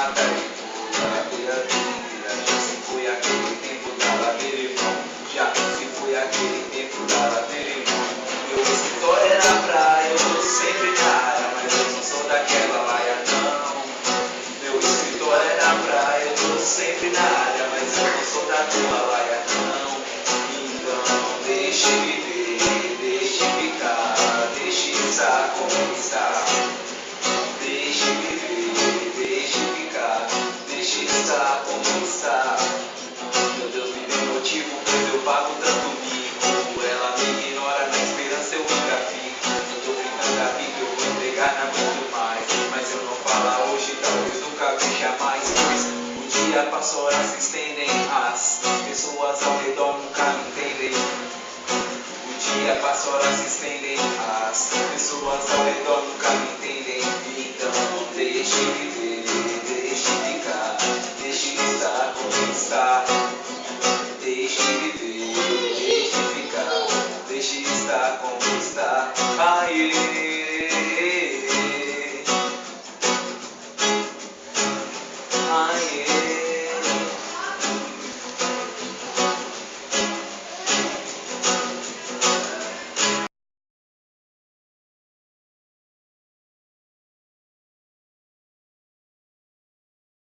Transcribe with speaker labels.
Speaker 1: mata e pula pela trilha. Já se foi aquele tempo da ladeira, irmão. Já se foi aquele tempo da ladeira, irmão. Meu escritório era praia, eu tô sempre na área, mas eu não sou daquela laia, não. Meu escritório era praia, eu tô sempre na área, mas eu não sou daquela laia, não. Então deixe viver, deixe ficar, deixe estar como está. Deixe viver, deixe ficar, deixe estar como está. Meu Deus me dê motivo, pois eu pago tanto mico. Ela me ignora, na esperança eu nunca fico. Eu tô brincando a vida, eu vou entregar, não aguento mais. Mas eu não falar hoje, talvez nunca veja mais. Pois o dia passa, horas se estendem, as pessoas ao redor nunca me entendem. O dia passa, horas se estendem, as pessoas ao redor nunca me entendem. Então deixe viver, deixe ficar, deixe estar como está. Deixe viver, deixe ficar, deixe estar como está. Aê, aê.